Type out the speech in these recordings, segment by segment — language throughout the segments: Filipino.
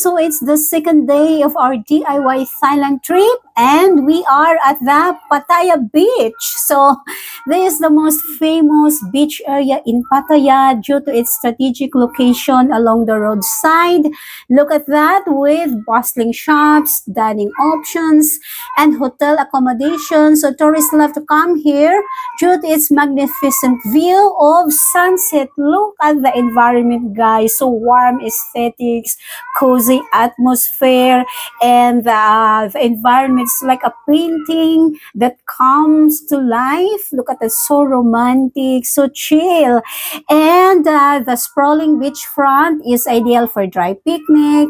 so it's the second day of our DIY Thailand trip, and we are at the Pattaya Beach. So this is the most famous beach area in Pattaya due to its strategic location along the roadside. Look at that, with bustling shops, dining options, and hotel accommodation. So tourists love to come here due to its magnificent view of sunset. Look at the environment, guys. So warm aesthetics, cozy atmosphere, and the environment's like a painting that comes to life. Look at it, so romantic, so chill. And the sprawling beachfront is ideal for dry picnic,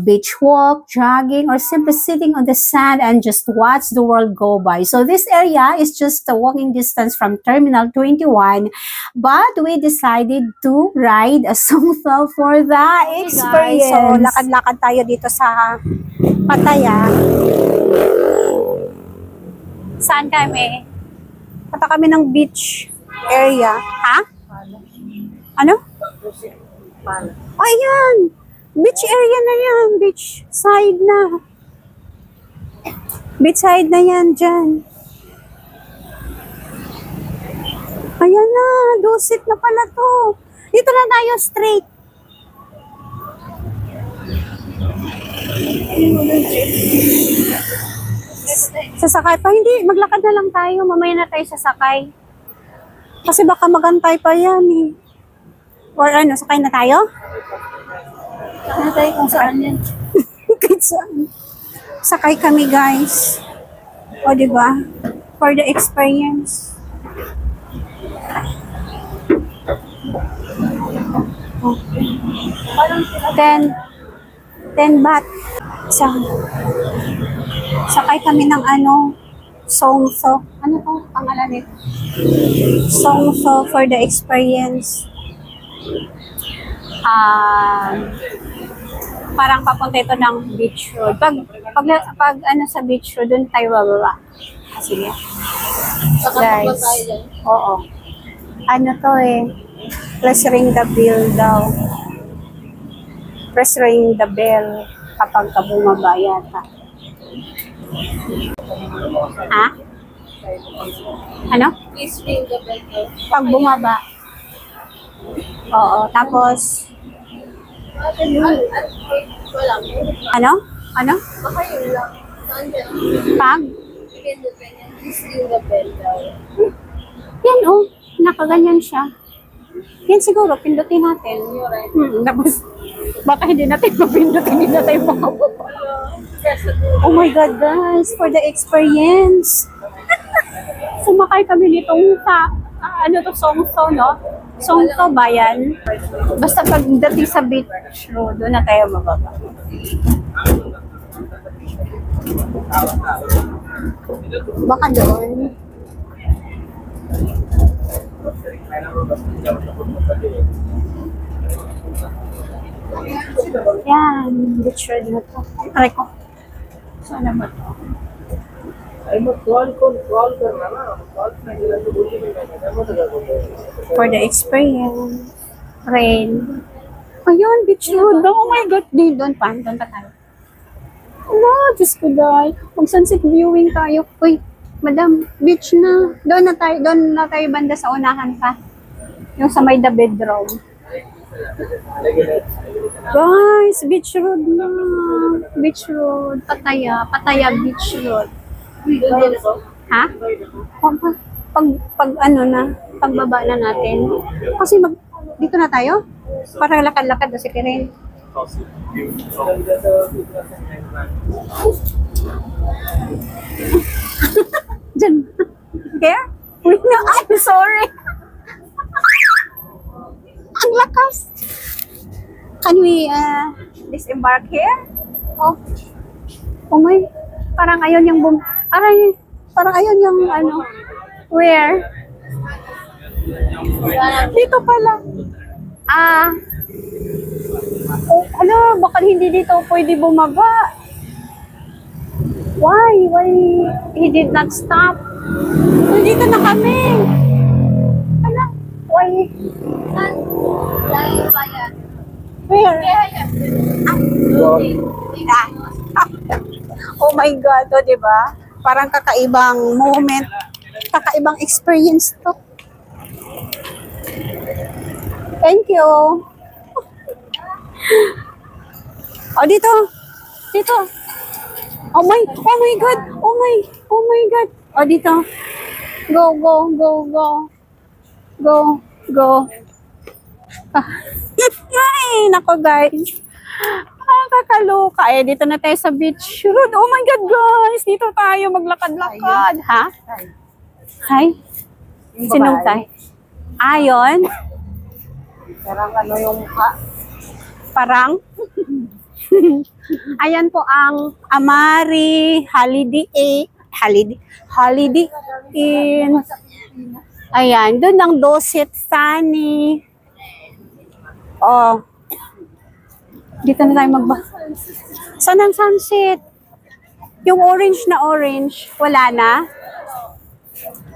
beach walk, jogging, or simply sitting on the sand and just watch the world go by. So this area is just a walking distance from Terminal 21, but we decided to ride a Songthaew for the experience. So lakad-lakad tayo dito sa Pattaya. Saan kami? Punta kami ng beach area. Ha? Ano? Oh, ayan! Beach area na yan. Beach side na. Beach side na yan dyan. Ayan na. Dusit na pala to. Dito na tayo straight. Sasakay pa? Hindi. Maglakad na lang tayo. Mamaya na tayo sasakay. Kasi baka magantay pa yan eh. Or ano, sakay na tayo? Sakay na tayo kung saan yan. Kahit saan. Sakay kami, guys. O, diba? For the experience. Okay. 10 baht. Sakay kami ng ano, Songthaew. Ano to? Pangalan nito? Songthaew for the experience. Parang papunta ito ng beach road. Pag ano sa beach road, dun tayo bababa. Sige. Guys. Oo. Ano to eh. Press ring the bell daw. Press ring the bell kapag ka bumaba yata. Ha? Ano? Please ring the bell. Pag bumaba. Oo. Tapos ano? Ano? Pag? Yan oh. Nakaganyan siya. Yan siguro. Pindutin natin. Tapos baka hindi natin mapindutin. Hindi natin makababa. Oh my God, guys. For the experience. Sumakay kami nitong ano to, Songthaew, no? Songthaew ba yan? Basta pagdating sa beach road, doon na tayo mababa. Baka doon. Yan, beach road na to. Aray ko. Saan na ba to? For the experience. Rain. Ayun, beach road. Oh my God. Doon pa. Doon pa tayo. Ala, Diyos ko dahil. Mag-sunset viewing tayo. Uy, madam, beach na. Doon na tayo banda sa unahan pa. Yung sa may the bedroom. Guys, beach road na. Beach road. Pattaya beach road. Ha? Pag ano na, pagbaba na natin. Kasi dito na tayo. Para lakad-lakad na si Karen. Diyan. Here? No, I'm sorry. Ang lakas. Can we disembark here? Oh. Oh my. Parang ayon yung parang ayon yung ano. Where? Dito pala. Oh, hala, baka hindi dito pwede bumaba. Why he did not stop? Dito na kami. Hala, why? Where? Ah. Oh my God, o, diba? Parang kakaibang moment, kakaibang experience to. Thank you. Oh, dito. Dito. Oh my God. Oh my God. Oh, dito. Go. Ay, nako guys. Kakaloka. Eh, dito na tayo sa beach road. Oh my God, guys. Dito tayo maglakad-lakad. Ha? Hi? Sinong tayo? Ayon? Parang ano yung mukha. Parang? Ayan po ang Amari Holiday Inn. Ayan, doon ang Dosit Sunny. Oh. Dito na tayo Saan ang sunset? Yung orange na orange, wala na?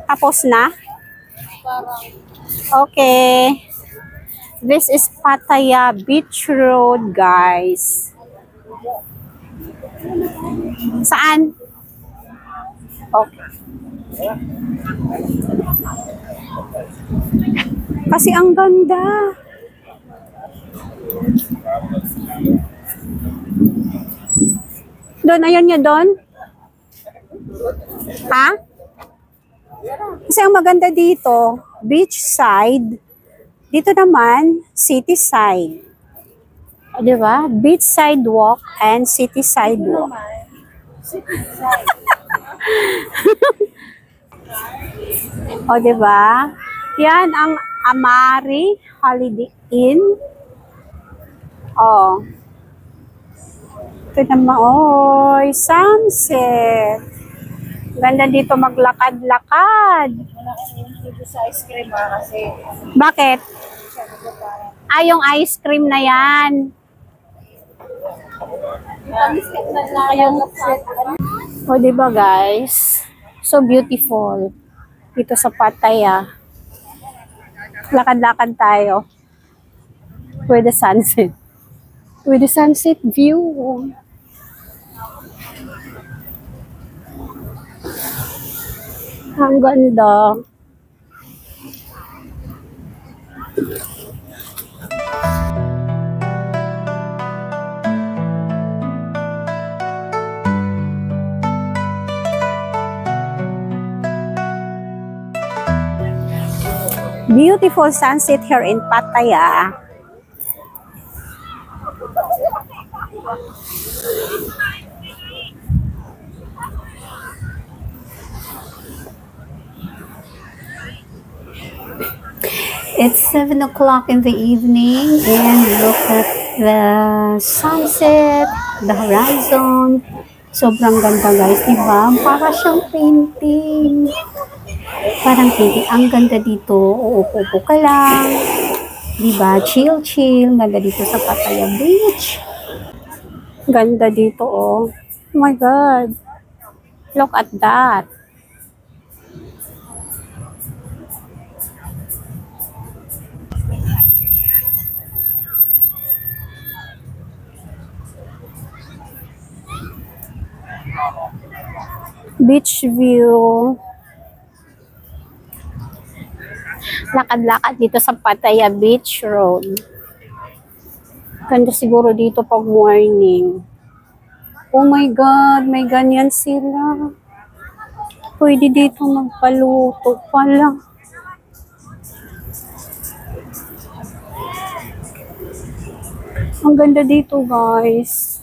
Tapos na? Okay. This is Pattaya Beach Road, guys. Saan? Okay. Kasi ang ganda. Doon, ayun nyo doon? Ha? Kasi ang maganda dito, beach side. Dito naman, city side. O, diba? Beach sidewalk and city sidewalk. O, diba? Yan ang Amari Holiday Inn. O. Ito naman, oy, sunset. Ganda dito maglakad-lakad. Dito sa ice cream kasi. Bakit? Yung ice cream na yan. O, diba guys? So beautiful. Dito sa Pattaya. Lakad-lakad tayo. With the sunset. With the sunset view. Ang ganda. Beautiful sunset here in Pattaya. It's 7 o'clock in the evening and look at the sunset, the horizon. Sobrang ganda guys, diba? Para siyang painting. Parang painting. Ang ganda dito. Uupo-upo ka lang. Diba? Chill. Ganda dito sa Pattaya Beach. Ganda dito, oh. Oh my God. Look at that. Beach view. Lakad-lakad dito sa Pattaya Beach Road. Ganda siguro dito pag morning. Oh my God, may ganyan sila. Pwede dito magpaluto pala. Ang ganda dito guys.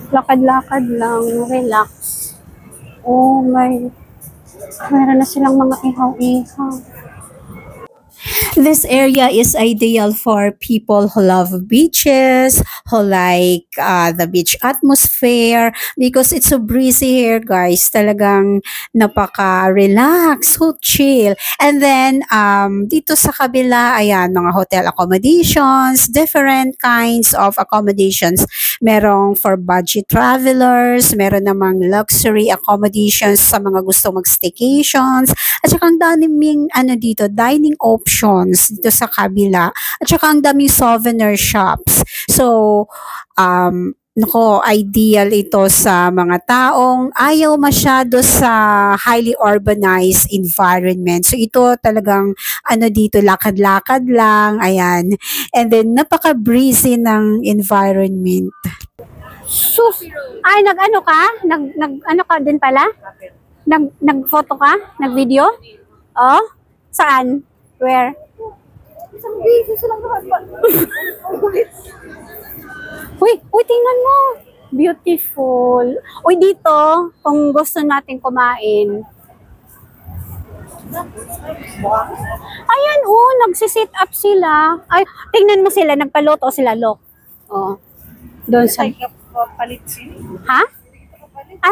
Lakad-lakad lang, relax. Oh my, meron na silang mga ihaw-ihaw. This area is ideal for people who love beaches, who like the beach atmosphere, because it's so breezy here, guys. Talagang napaka-relax, so chill. And then, dito sa kabila, ayan, mga hotel accommodations, different kinds of accommodations. Merong for budget travelers, meron namang luxury accommodations sa mga gusto mag-staycations, at saka ang daming, dito, dining options. entrance dito sa kabila. At saka ang daming souvenir shops. So, nako, ideal ito sa mga taong ayaw masyado sa highly urbanized environment. So, ito talagang, dito, lakad-lakad lang, ayan. And then, napaka-breezy ng environment. Sus! Ay, nag-ano ka? Nag-ano ka din pala? Nag-photo ka? Nag-video? Oh? Saan? Where? Uy, tingnan mo. Beautiful. Uy, dito, kung gusto natin kumain. Ayan, nagsisit up sila. Ay, tingnan mo sila, nagpaluto sila, look. Oh. Doon sa... Ha?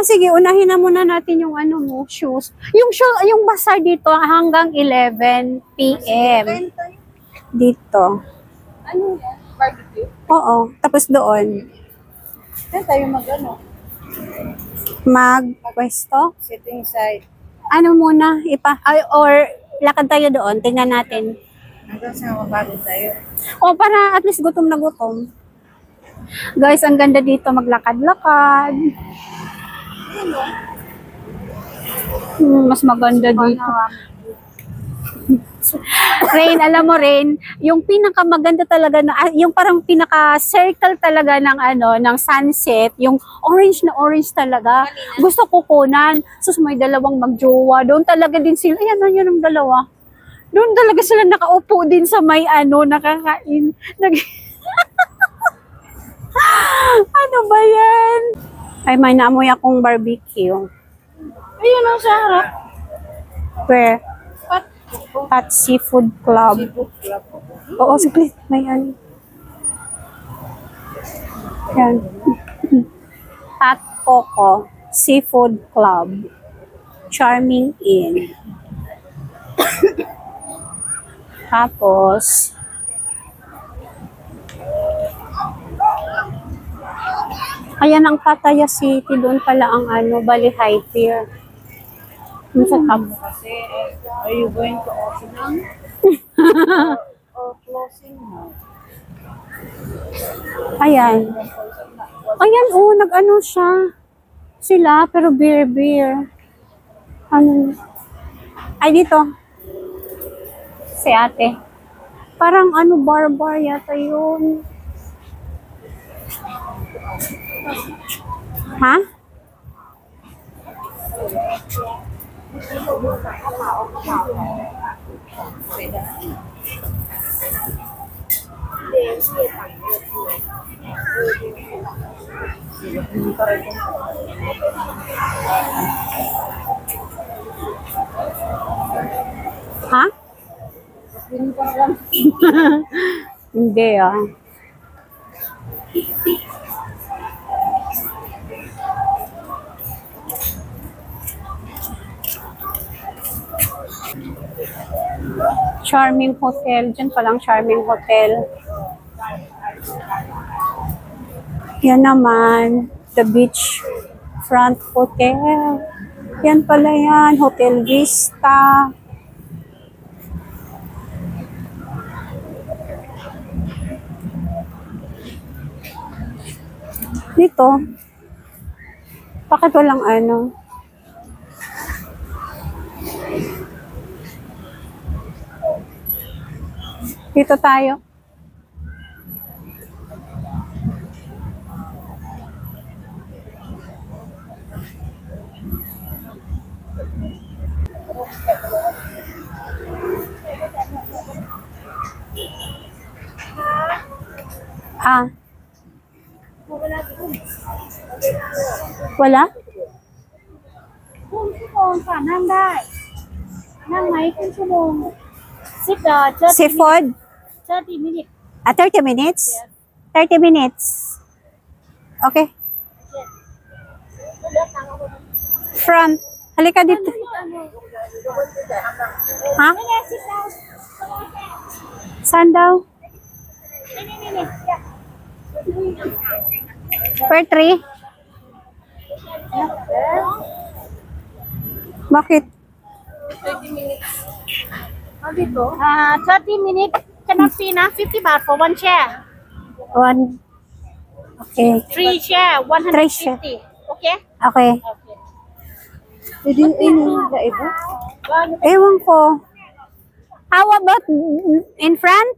Sige, unahin na muna natin yung shoes. Yung bazaar dito hanggang 11 p.m. Dito. Ano? Barbecue? Oo, tapos doon. Saan tayo Magpwesto? Sitting side. Ano muna, or lakad tayo doon, tingnan natin. Hanggang sa mabagod tayo. Para at least gutom na gutom. Guys, ang ganda dito maglakad-lakad. Mas maganda dito. Rain, alam mo Rain, yung pinakamaganda talaga yung parang pinaka-circle talaga ng ng sunset, yung orange na orange talaga. Gusto ko kunan. Sus, may dalawang magjowa. Doon talaga din sila. Ayan, yun ang dalawa. Doon talaga sila nakaupo din sa may nakakain. Ano ba yan? Ay, may naamoy akong barbecue. Ayun lang sa harap. Where? Pat Seafood Club. Oo, saglit. May yan. Pat Coco Seafood Club. Charming Inn. Tapos, ayan ang Pattaya City. Doon pala ang Bali High Pier. Sa Kasi, are you going to open now? Or closing now? Ayan. Ayan, nag-ano siya. Sila, pero beer. Ay, dito. Si ate. Parang bar yata yun. Ha? Ha? Hindi Charming Hotel. Diyan palang Charming Hotel. Yan naman. The Beach Front Hotel. Yan pala yan. Hotel Vista. Dito. Bakit walang Dito tayo. Wala? Kungชั่วโมงค่ะนั่งได้ นั่งไหมครึ่งชั่วโมง Sit Seafood? 30 minutes. 30 minutes? 30 minutes. Okay. Front. Halika dito. Ha? Saan daw? Per 3? Bakit? 30 minutes. 30 minutes. Cannot see na. 50 baht for one chair. One. Okay. 3 chair, 150. Okay? Okay. Okay. Pwede yung na iba? Ewan ko. How about in front?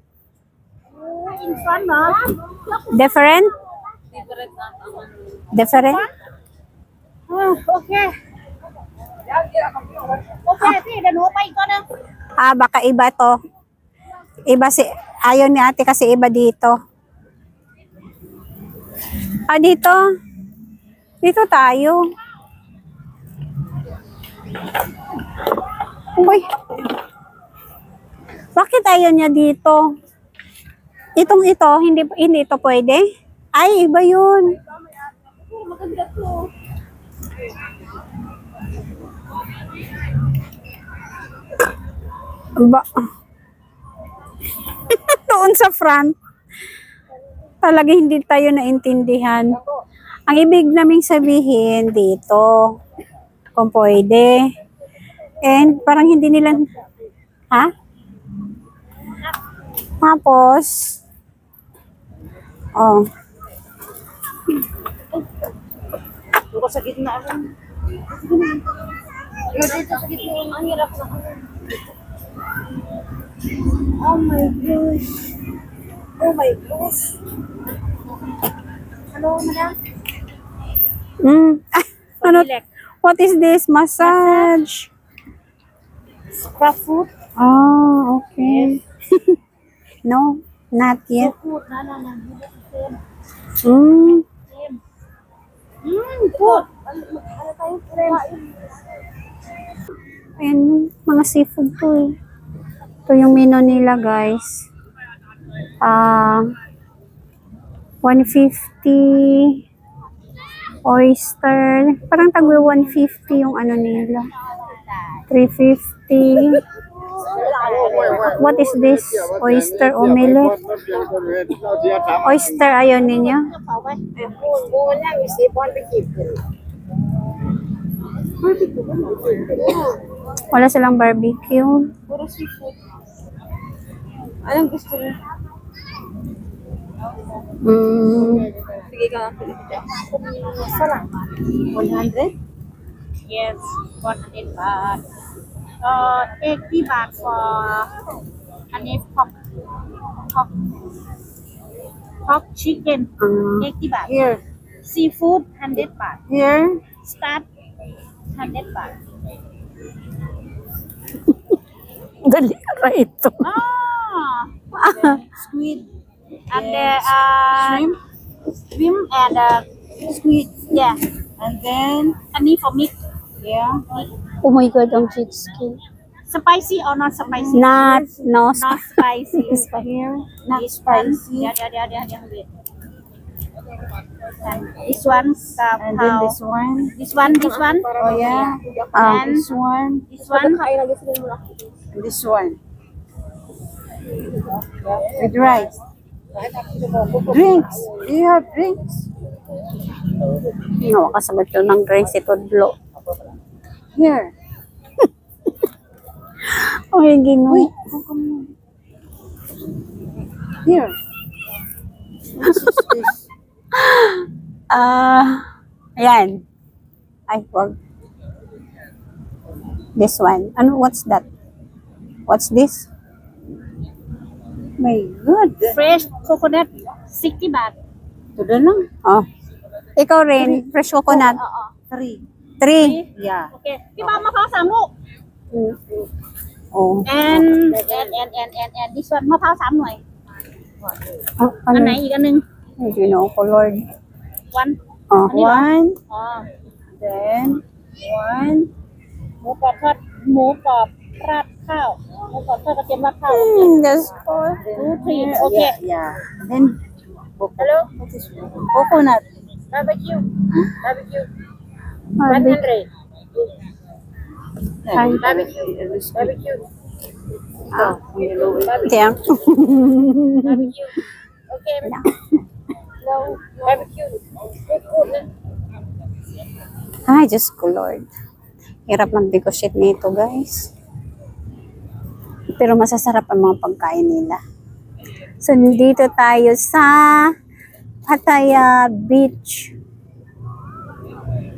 In front, no? Different? Different? Oh, okay. Okay, sige, dalawa pa ikaw na. Baka iba to. Iba si, ayaw ni ate kasi iba dito. Dito. Dito tayo. Uy. Bakit ayaw niya dito? Itong ito, hindi ito pwede? Ay, iba yun. Maganda to. Doon sa front. Talaga hindi tayo naintindihan. Ang ibig naming sabihin dito, kung pwede. And parang hindi nila, ha? Tapos, oh. Ako sa gitna ako. Dito sa gitna, ang hirap na. Oh my gosh. Oh my gosh. Hello, madam? Ano? What is this? Massage. Spa food? Oh, okay. No, not yet. Food, na. Mm. Food. Ano tayo, friends? Ayan, mga seafood to eh. Ito yung menu nila, guys. 150 oyster. Parang tagwe 150 yung ano nila. 350. What is this? Oyster omelette. Oyster, ayaw ninyo? Wala silang barbecue. Puro seafood. Anong gusto niyo? Sige ka lang. Sarap. 100? Yes, 100 baht. 80 baht for pork chicken. 80 baht. Here. Seafood 100 baht. Here. Start 100 baht. Dali ka ito. Squid and Shrimp. shrimp and Squid. yeah, And then, honey for me. yeah. Oh my God, ang jet ski. Spicy or not spicy? No Not spicy. Here. Not This one, spicy. wait. And this one, And then this one. this one. Oh yeah. And This one. this one. And this one. With rice. Drinks. Do you have drinks? No, kasagot yun ng drinks ito, Dlo. Here. Ay, gino. Wait. How come? Here. What is this? Ayan. Ay, wag. This one. Ano, what's that? What's this? My God. Fresh coconut, 60 baht. Ito na lang. Oh. Ikaw rin, fresh coconut. 3. 3. Yeah. Okay. Di ba mapao samuk? Oh. And this one มะพร้าว3 หน่วย Oh, อัน ano? ไหนอีกอันหนึง You know ko, Lord. one Oh. 1. อ๋อ Then, 1. หมูกรอบทอดหมูกรอบราดข้าวหมูกรอบทอดกระเทียมราดข้าว Just for... โอเค Yeah. Then, hello. Coconut. barbecue 100 Ay. barbecue Kaya. barbecue okay no barbecue good na Ay, Diyos ko, Lord. Hirap mag-negotiate nito, guys. Pero masasarap ang mga pagkain nila. So, dito tayo sa Pattaya Beach.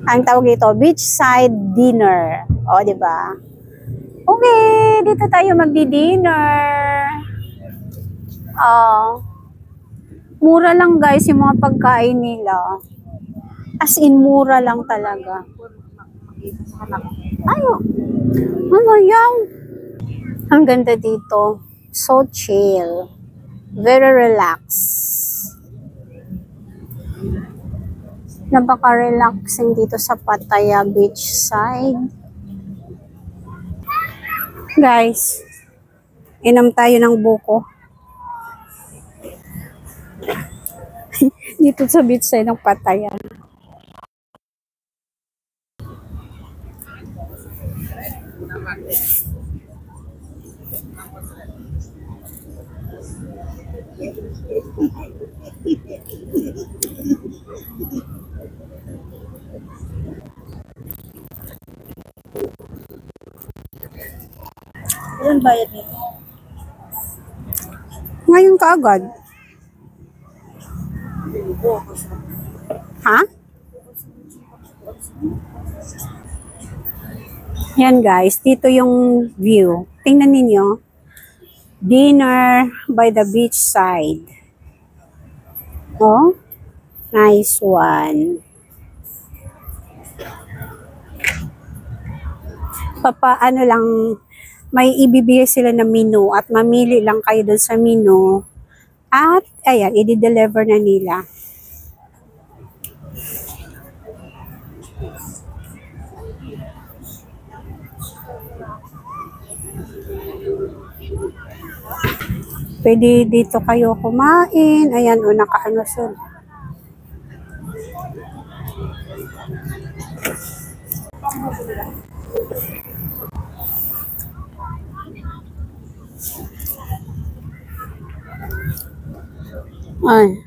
Ang tawag dito, beachside dinner. O, di ba? Okay, dito tayo magdi-dinner. Mura lang guys yung mga pagkain nila. As in, mura lang talaga. Ano yan? Ang ganda dito. So chill. Very relaxed. Napaka-relaxing dito sa Pattaya Beachside. Guys, inom tayo ng buko. Dito sa beachside ng Pattaya. Ilan bayad nito? Ngayon kaagad. Ha? Yan guys, dito yung view. Tingnan ninyo. Dinner by the beachside. Oh, nice one. Ano lang, may ibibigay sila na menu at mamili lang kayo dun sa menu. At, ayan, i-deliver na nila. Pwede dito kayo kumain. Ayan, o, nakaano sila. Ay.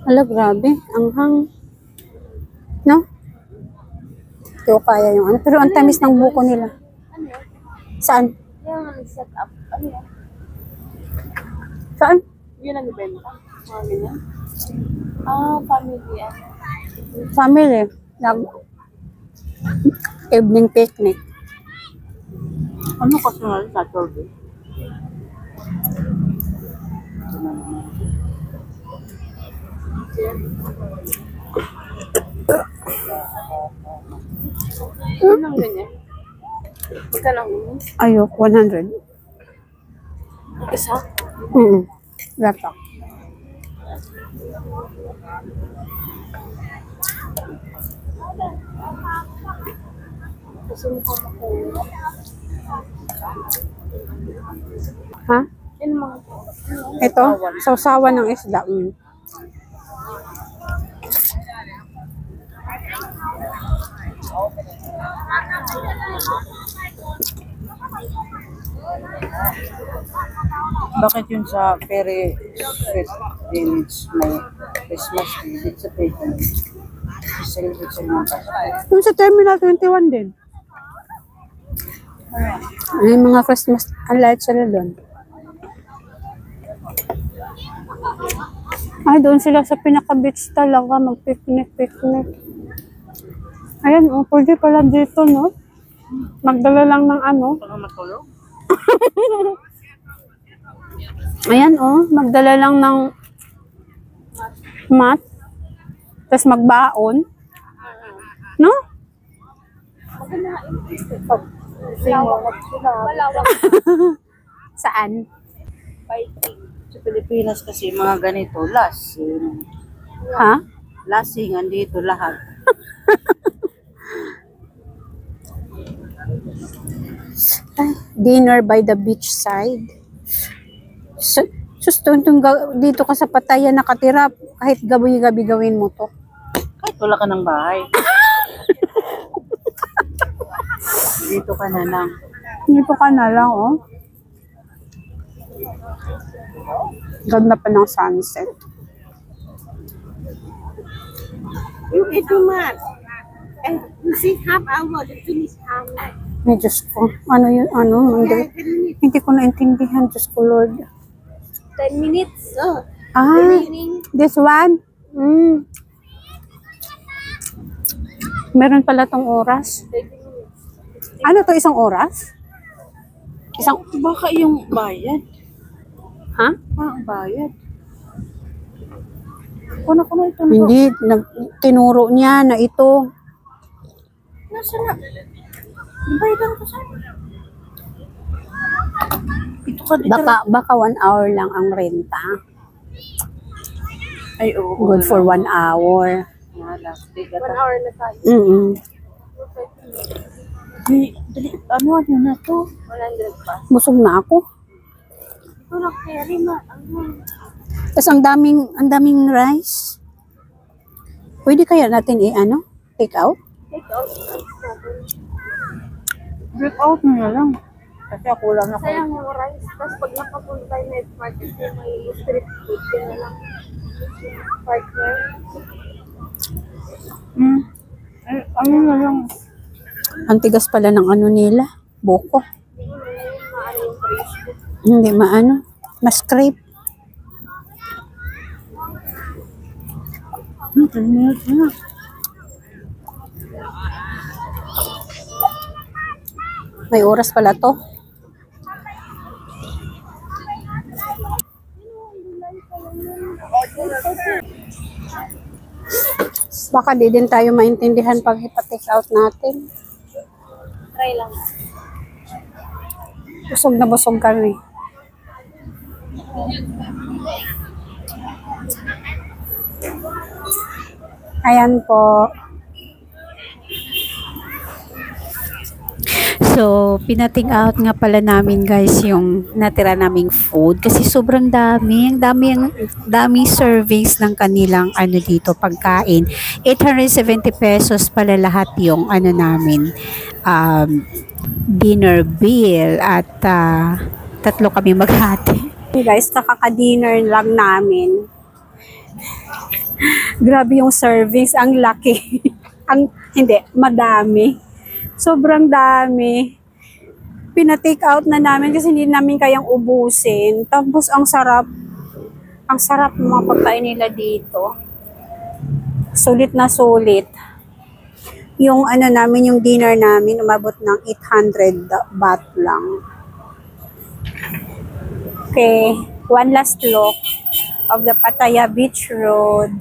Ala, grabe. Ang hang. No? Hindi ko kaya yung ano. Pero ang tamis ng buko nila. Saan? Yung set up. Ano yan? Saan? Yun ang ibenta. Mga ganyan. Family yan. Family. Evening picnic. Ano kasi nga Saturday? Ano lang ganyan? Ika lang yun. Ayok, 100. Isa? Laptop. Kasi mukha ko. Ha? Yun mga Ito? Sausawan ng isda. Bakit yun sa Pere Village may Christmas tree? Dito sa Pecos. Celebrate sa mga Pasko. Yung sa Terminal 21 din. May mga Christmas lights sila doon. Ay, doon sila sa pinaka-beach talaga, mag-picnic. Ayan, pwede pala dito, no? Magdala lang ng ano. Pag matulog? Ayan, magdala lang ng mat. Tapos magbaon. No? Saan? Fighting. Sa Pilipinas kasi mga ganito, lasing. Ha? Lasing, andito lahat. Dinner by the beachside. Dito ka sa Pattaya nakatira, kahit gabi-gabi gawin mo to. Kahit wala ka ng bahay. Dito ka na lang. Dito ka na lang, Ganda pa ng sunset. You eat too much. And you see half hour to finish half. Ay, Diyos ko. Ano yun? Ano? Hindi ko naintindihan. Diyos ko, Lord. 10 minutes. Oh. Ah, this one? Meron pala tong oras. Ano to, isang oras? Baka yung bayad. Ha? Ang bayad. Kuno ito na. Hindi, tinuro niya na ito. Nasa na? Bayadan ko sa ito ka dito. Baka 1 hour lang ang renta. Ay, oo. Good for 1 hour. 1 hour na tayo. Dali, ano na to? 100 pa. Busog na ako. Ito na, carry ma. Tapos ang daming rice. Pwede kaya natin take out? Break out na lang. Kasi ako lang ako. Sayang yung rice. Tapos pag nakapunta tayo night market, may street food din na lang. Partner. Ano na lang. Ang tigas pala ng nila. Buko. Hindi maano. Mas-scrape. May oras pala to. Baka di din tayo maintindihan pag ipa-take out natin. Try lang. Busog na busog kami. Ayan po. So, pinating out nga pala namin guys yung natira naming food kasi sobrang daming servings ng kanilang dito pagkain. 870 pesos pala lahat yung namin dinner bill at tatlo kami maghati. Guys, nakaka-dinner lang namin. Grabe yung servings, ang laki. Madami. Sobrang dami. Pina-take out na namin kasi hindi namin kayang ubusin. Tapos ang sarap ng mga pagkain nila dito. Sulit na sulit. Yung namin, yung dinner namin, umabot ng 800 baht lang. Okay, one last look of the Pattaya Beach Road.